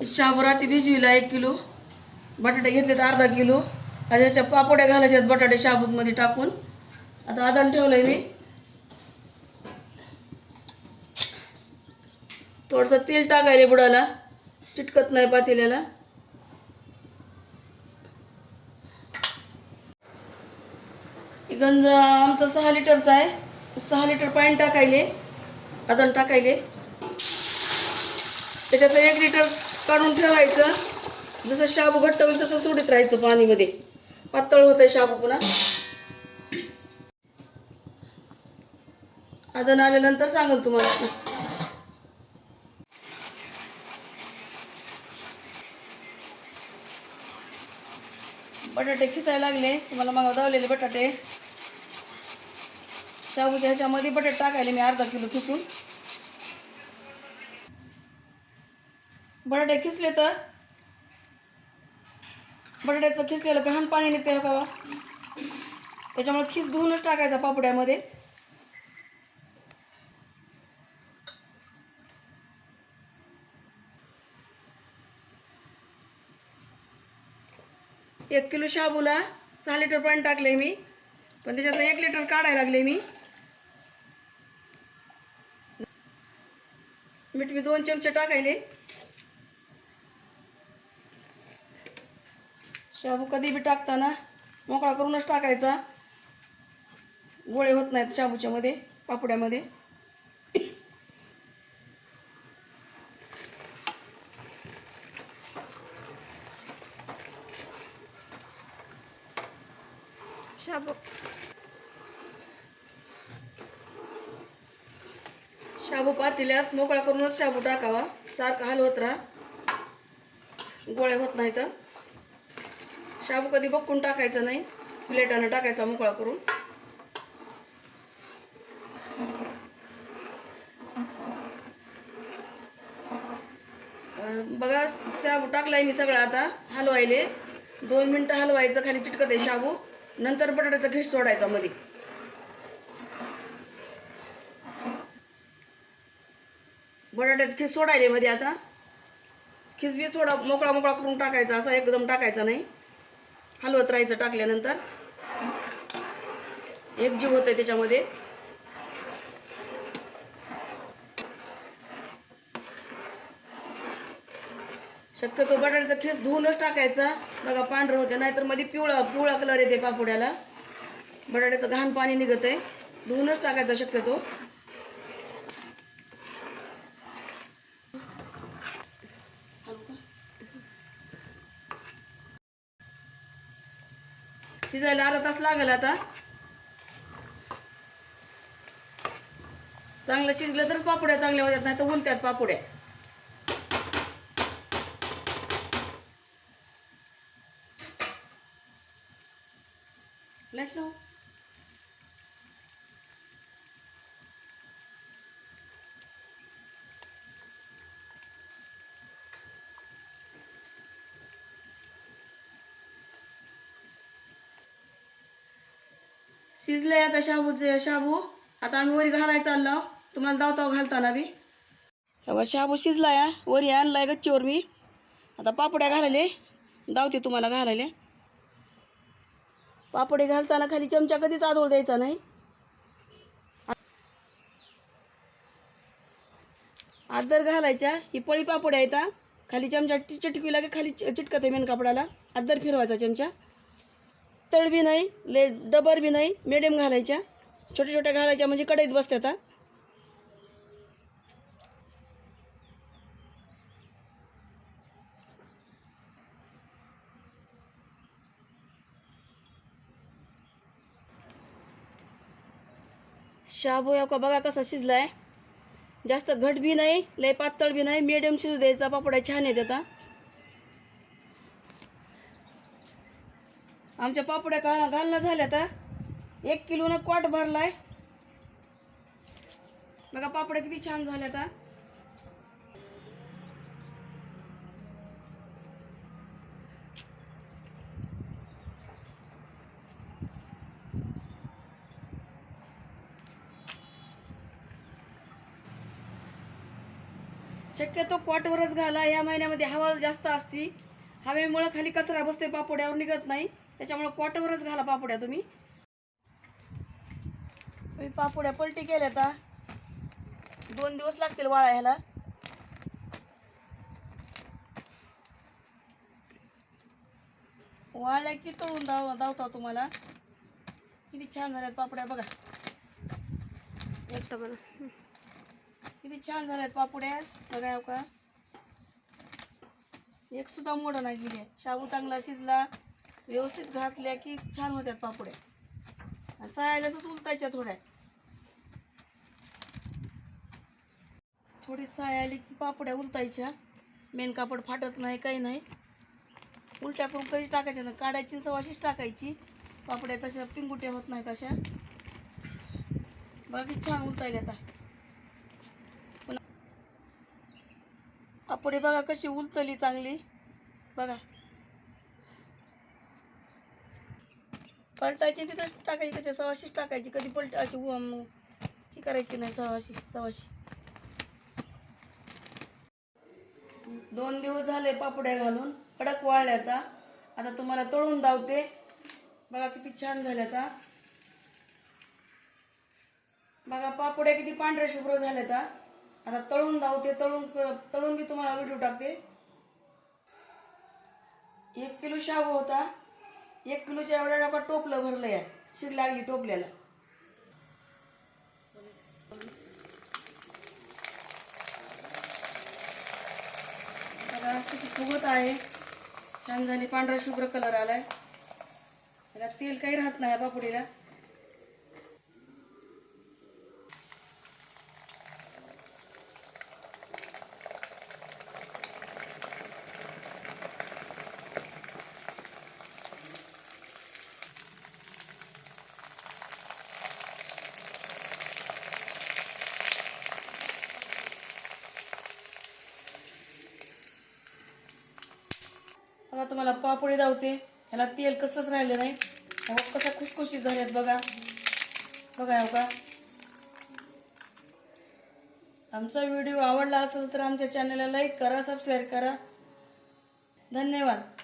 शाबू रात्री भिजविला 1 किलो. बटाटे घेतलेत अर्धा किलो. आता याच्या पापड्या घालायच्यात बटाटे शाबूतमध्ये टाकून. आता आदन ठेवलंय मी. थोडंसं तेल टाकायले बुडाला, चिटकत नाही पातेल्याला. गंज आमचं 6 लिटरचं आहे. 6 लिटर पाणी टाकायले, आदन टाकायले. त्याच्यातलं 1 लिटर काढून ठेवायचं. जसं शाबू घट्ट होईल तसं सोडत राहायचं पाणीमध्ये. पातळ होतंय शाबू पुन्हा. आदन आल्यानंतर सांगेल तुम्हाला. बटाटे खिसायला लागले. तुम्हाला मग दावलेले बटाटे शाबूच्या ह्याच्यामध्ये बटाटे टाकायले मी अर्धा किलो खिसून. बटाटे खिसले तर बटाट्याचं खिसलेलं घाण पाणी निघते हो का, त्याच्यामुळे खिस धुवूनच टाकायचा पापड्यामध्ये. एक किलो शाबूला 6 लिटर पाणी टाकले मी, पण त्याच्यातलं 1 लिटर काढायला लागले मी. मीठ मी 2 चमचे टाकायले. शाबू कधी बी टाकताना मोकळा करूनच टाकायचा, गोळे होत नाहीत शाबूच्या मध्ये पापड्यामध्ये. शाबू पातेल्यात मोकळा करूनच शाबू टाकावा. सारखा हलवत राहा, गोळे होत नाहीत. शाबू कधी बघून टाकायचं नाही, प्लेटानं टाकायचा मोकळा करून. बघा शाबू टाकलाय मी सगळं. आता हलवायले 2 मिनटं हलवायचं, खाली चिटकत आहे शाबू. नंतर बटाट्याचा खिस सोडायचा मध्ये. बटाट्याचा खिस सोडायले मध्ये. आता खिस बी थोडा मोकळा मोकळा करून टाकायचा, असा एकदम टाकायचा नाही, हलवत राहायचं. टाकल्यानंतर एक जीव होतंय त्याच्यामध्ये. शक्यतो बटाट्याचा खिस धुवूनच टाकायचा. बघा पांढरं होते, नाहीतर मध्ये पिवळा पिवळा कलर येते पापड्याला. बटाट्याचं घाण पाणी निघत आहे, धुवूनच टाकायचा शक्यतो. शिजायला अर्धा तास लागेल. आता चांगलं शिजलं तर पापड्या चांगल्या होत्यात, नाही तर उलत्यात पापड्या. लाईट लाव. शिजलंय आता शाबू. आता आम्ही वरी घालायला चाललो. तुम्हाला दावताव घालताना बी. बघा शाबू शिजलाय, वरी आणलाय गच्चीवर मी. आता पापड्या घालायले दावते तुम्हाला घालायले. पापडे घालताना खाली चमचा कधीच आदळ द्यायचा नाही. आदर घालायच्या. ही पळी पापड्या आहेत. खाली चमचा चिटकी लागे, खाली चिटकत आहे मेन कापडाला. आदर फिरवायचा चमचा. तळ बी नाही, ले डबर बी नाही, मिडियम घालायच्या. छोट्या छोट्या घालायच्या म्हणजे कढईत बसतात. शाबू का बघा कसा शिजलाय. जास्त घट बी नाही, लय पातळ बी नाही, मिडियम शिजू द्यायचा. पापड्या छान आहेत. आता आमच्या पापड्या घालणं झाल्या. आता 1 किलोनं क्वाट भरलाय. बघा पापड्या किती छान झाल्या. आता शक्यतो पॉटवरच घाला. या महिन्यामध्ये हवा जास्त असती, हवेमुळं खाली कचरा बसते, पापुड्यावर निघत नाही. त्याच्यामुळे पॉटवरच घाला पापुड्या तुम्ही. पापुड्या पलटी केल्या आता 2 दिवस लागतील वाळायला. वाळल्या की तळून दावता तुम्हाला. किती छान झाल्यात पापुड्या बघा. किती छान झाल्यात पापुड्या बघा. हो का, एक सुद्धा मोडं नाही गेली. शाबू चांगला शिजला, व्यवस्थित घातल्या की छान होत्यात पापुड्या. सायालाच उलटायच्या थोड्या. थोडी साय आली की पापुड्या उलटायच्या. मेन कापड फाटत नाही, काही नाही. उलट्या करून कधी टाकायच्या ना, काढायची सवाशीच टाकायची. पापड्या तशा पिंगुट्या होत नाहीत अशा. बाकी छान उलटायला आता. पापडी बघा कशी उलटली चांगली बघा. पलटायची तिथं टाकायची, कशा सवाशीच टाकायची. कधी अशी ही करायची नाही. सवाशी 2 दिवस झाले पापड्या घालून, कडक वाळल्या. आता तुम्हाला तळून दावते बघा. किती छान झाल्या बघा. पापड्या किती पांढऱ्या शुभ्र झाल्या. आता तळून दावते. तळून मी तुम्हाला व्हिडिओ टाकते. 1 किलो शाबू होता. 1 किलोच्या एवढ्या डबा टोपलं भरलं या. शिग लागली टोपल्याला. बघा कशी फुगत आहे. छान झाली, पांढरा शुभ्र कलर आलाय. त्याला तेल काही राहत नाही पापडीला. बघा तुम्हाला पापडी दावते. ह्याला तेल कसलंच राहिलं नाही. कसा खुसखुशीत झाल्यात बघा. बघा. हो का, आमचा व्हिडिओ आवडला असेल तर आमच्या चॅनलला लाईक करा, सबस्क्राईब करा. धन्यवाद.